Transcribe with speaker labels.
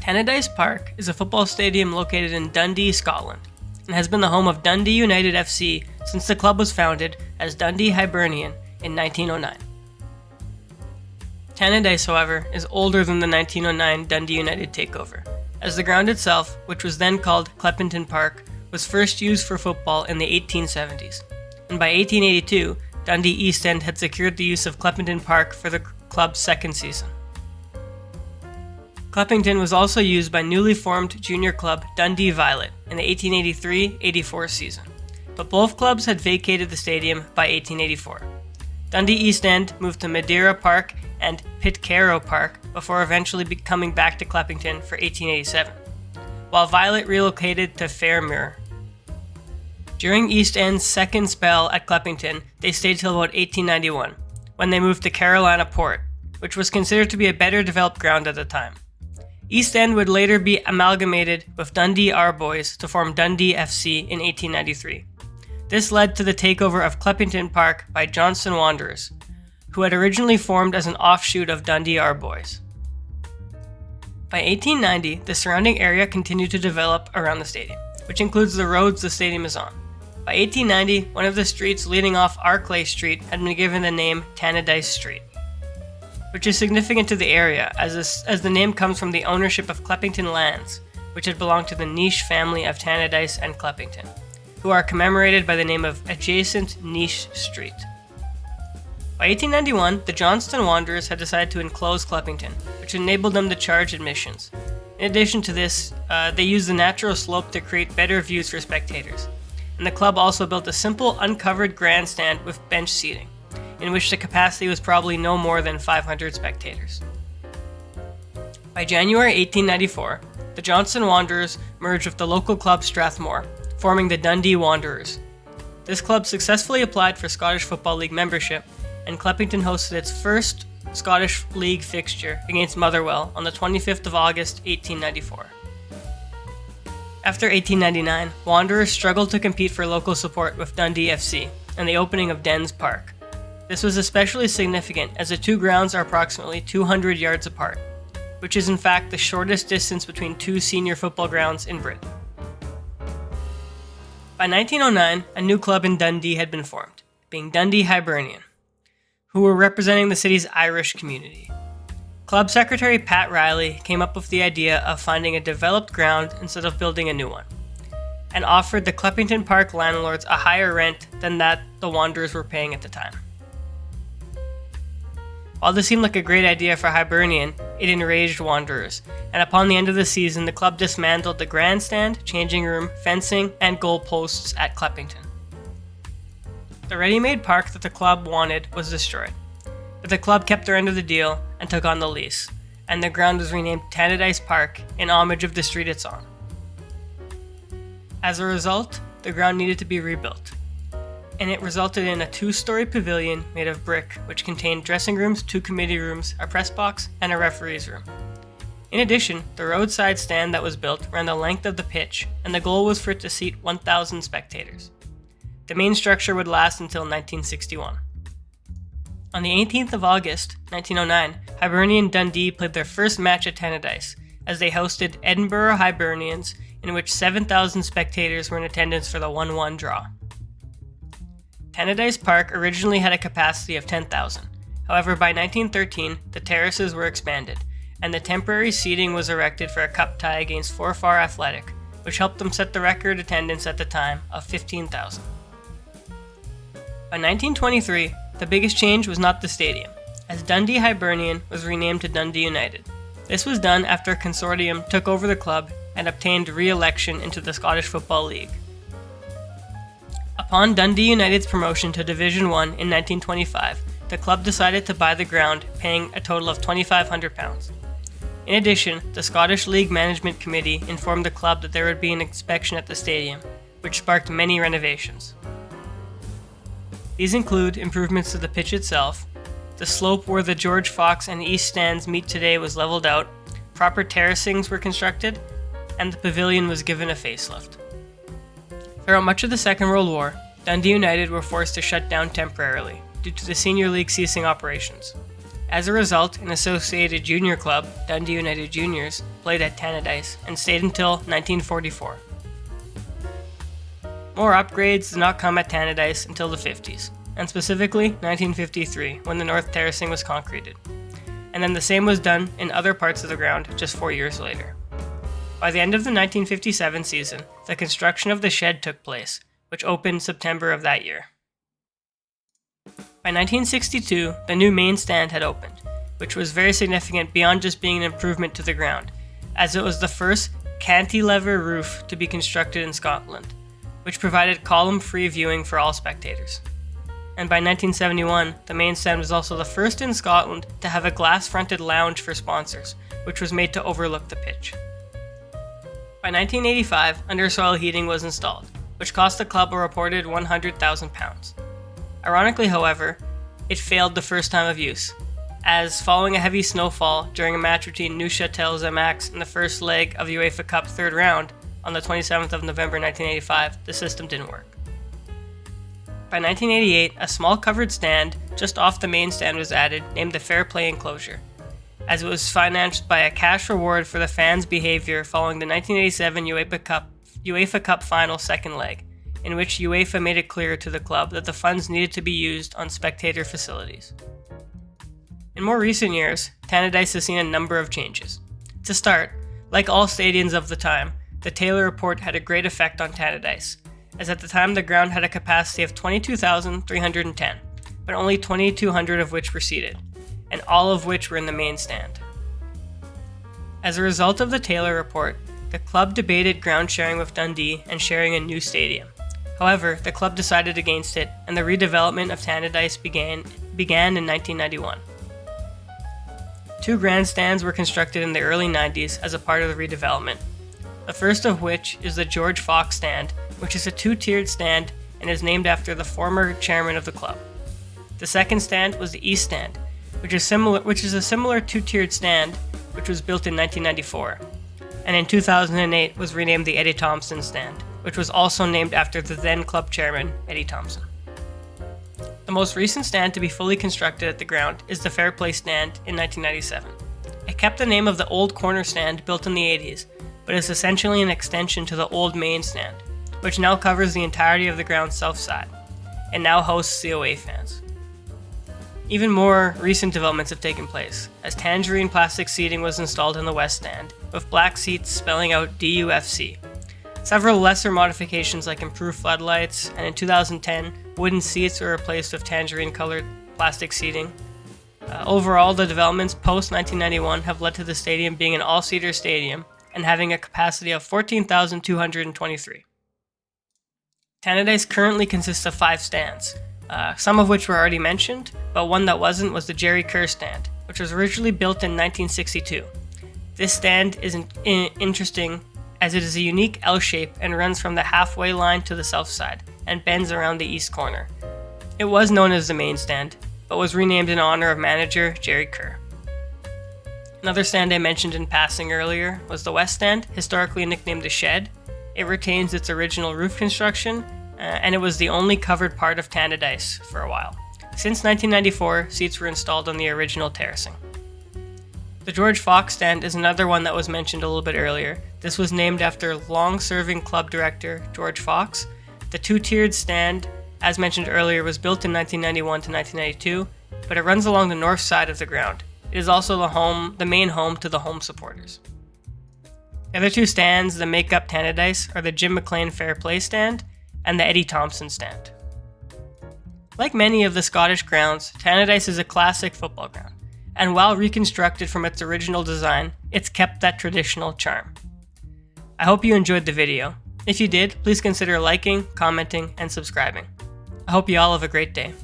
Speaker 1: Tannadice Park is a football stadium located in Dundee, Scotland, and has been the home of Dundee United FC since the club was founded as Dundee Hibernian in 1909. Tannadice, however, is older than the 1909 Dundee United takeover, as the ground itself, which was then called Cleppington Park, was first used for football in the 1870s, and by 1882, Dundee East End had secured the use of Cleppington Park for the club's second season. Cleppington was also used by newly formed junior club Dundee Violet in the 1883-84 season, but both clubs had vacated the stadium by 1884. Dundee East End moved to Madeira Park and Pitcairn Park before eventually coming back to Cleppington for 1887, while Violet relocated to Fairmuir. During East End's second spell at Cleppington, they stayed till about 1891, when they moved to Carolina Port, which was considered to be a better developed ground at the time. East End would later be amalgamated with Dundee Arboys to form Dundee FC in 1893. This led to the takeover of Cleppington Park by Johnstone Wanderers, who had originally formed as an offshoot of Dundee Arboys. By 1890, the surrounding area continued to develop around the stadium, which includes the roads the stadium is on. By 1890, one of the streets leading off Arklay Street had been given the name Tannadice Street, which is significant to the area as the name comes from the ownership of Cleppington lands, which had belonged to the niche family of Tannadice and Cleppington, who are commemorated by the name of adjacent Niche Street. By 1891, the Johnstone Wanderers had decided to enclose Cleppington, which enabled them to charge admissions. In addition to this, they used the natural slope to create better views for spectators, and the club also built a simple uncovered grandstand with bench seating, in which the capacity was probably no more than 500 spectators. By January 1894, the Johnstone Wanderers merged with the local club Strathmore, forming the Dundee Wanderers. This club successfully applied for Scottish Football League membership, and Cleppington hosted its first Scottish League fixture against Motherwell on the 25th of August 1894. After 1899, Wanderers struggled to compete for local support with Dundee FC and the opening of Dens Park. This was especially significant as the two grounds are approximately 200 yards apart, which is in fact the shortest distance between two senior football grounds in Britain. By 1909, a new club in Dundee had been formed, being Dundee Hibernian, who were representing the city's Irish community. Club secretary Pat Riley came up with the idea of finding a developed ground instead of building a new one, and offered the Cleppington Park landlords a higher rent than that the Wanderers were paying at the time. While this seemed like a great idea for Hibernian, it enraged Wanderers, and upon the end of the season, the club dismantled the grandstand, changing room, fencing, and goal posts at Cleppington. The ready-made park that the club wanted was destroyed, but the club kept their end of the deal and took on the lease, and the ground was renamed Tannadice Park in homage of the street it's on. As a result, the ground needed to be rebuilt, and it resulted in a 2-story pavilion made of brick which contained dressing rooms, 2 committee rooms, a press box, and a referee's room. In addition, the roadside stand that was built ran the length of the pitch, and the goal was for it to seat 1,000 spectators. The main structure would last until 1961. On the 18th of August, 1909, Hibernian Dundee played their first match at Tannadice, as they hosted Edinburgh Hibernians, in which 7,000 spectators were in attendance for the 1-1 draw. Tannadice Park originally had a capacity of 10,000. However, by 1913, the terraces were expanded, and the temporary seating was erected for a cup tie against Forfar Athletic, which helped them set the record attendance at the time of 15,000. By 1923, the biggest change was not the stadium, as Dundee Hibernian was renamed to Dundee United. This was done after a consortium took over the club and obtained re-election into the Scottish Football League. Upon Dundee United's promotion to Division 1 in 1925, the club decided to buy the ground, paying a total of £2,500. In addition, the Scottish League Management Committee informed the club that there would be an inspection at the stadium, which sparked many renovations. These include improvements to the pitch itself, the slope where the George Fox and East Stands meet today was leveled out, proper terracings were constructed, and the pavilion was given a facelift. Throughout much of the Second World War, Dundee United were forced to shut down temporarily due to the Senior League ceasing operations. As a result, an associated junior club, Dundee United Juniors, played at Tannadice and stayed until 1944. More upgrades did not come at Tannadice until the 50s, and specifically 1953 when the north terracing was concreted. And then the same was done in other parts of the ground just 4 years later. By the end of the 1957 season, the construction of the shed took place, which opened September of that year. By 1962, the new main stand had opened, which was very significant beyond just being an improvement to the ground, as it was the first cantilever roof to be constructed in Scotland, which provided column-free viewing for all spectators. And by 1971, the main stand was also the first in Scotland to have a glass-fronted lounge for sponsors, which was made to overlook the pitch. By 1985, undersoil heating was installed, which cost the club a reported £100,000. Ironically, however, it failed the first time of use, as following a heavy snowfall during a match between Neuchâtel Xamax in the first leg of the UEFA Cup third round on the 27th of November 1985, the system didn't work. By 1988, a small covered stand just off the main stand was added, named the Fair Play Enclosure, as it was financed by a cash reward for the fans' behavior following the 1987 UEFA Cup final second leg, in which UEFA made it clear to the club that the funds needed to be used on spectator facilities. In more recent years, Tannadice has seen a number of changes. To start, like all stadiums of the time, the Taylor Report had a great effect on Tannadice, as at the time the ground had a capacity of 22,310, but only 2,200 of which were seated, and all of which were in the main stand. As a result of the Taylor Report, the club debated ground sharing with Dundee and sharing a new stadium. However, the club decided against it, and the redevelopment of Tannadice began in 1991. 2 grandstands were constructed in the early 90s as a part of the redevelopment. The first of which is the George Fox stand, which is a 2-tiered stand and is named after the former chairman of the club. The second stand was the East Stand, which is a similar 2-tiered stand, which was built in 1994, and in 2008 was renamed the Eddie Thompson stand, which was also named after the then club chairman, Eddie Thompson. The most recent stand to be fully constructed at the ground is the Fair Play stand in 1997. It kept the name of the old corner stand built in the 80s, but is essentially an extension to the old main stand, which now covers the entirety of the ground's south side, and now hosts COA fans. Even more recent developments have taken place, as tangerine plastic seating was installed in the west stand, with black seats spelling out DUFC. Several lesser modifications like improved floodlights, and in 2010, wooden seats were replaced with tangerine-colored plastic seating. Overall, the developments post-1991 have led to the stadium being an all-seater stadium and having a capacity of 14,223. Tannadice currently consists of 5 stands, some of which were already mentioned, but one that wasn't was the Jerry Kerr stand, which was originally built in 1962. This stand is interesting as it is a unique L shape and runs from the halfway line to the south side and bends around the east corner. It was known as the main stand, but was renamed in honor of manager Jerry Kerr. Another stand I mentioned in passing earlier was the West Stand, historically nicknamed the Shed. It retains its original roof construction, and it was the only covered part of Tannadice for a while. Since 1994, seats were installed on the original terracing. The George Fox stand is another one that was mentioned a little bit earlier. This was named after long-serving club director George Fox. The 2-tiered stand, as mentioned earlier, was built in 1991 to 1992, but it runs along the north side of the ground. It is also the main home to the home supporters. The other 2 stands that make up Tannadice are the Jim McLean Fair Play stand and the Eddie Thompson stand. Like many of the Scottish grounds, Tannadice is a classic football ground, and while reconstructed from its original design, it's kept that traditional charm. I hope you enjoyed the video. If you did, please consider liking, commenting, and subscribing. I hope you all have a great day.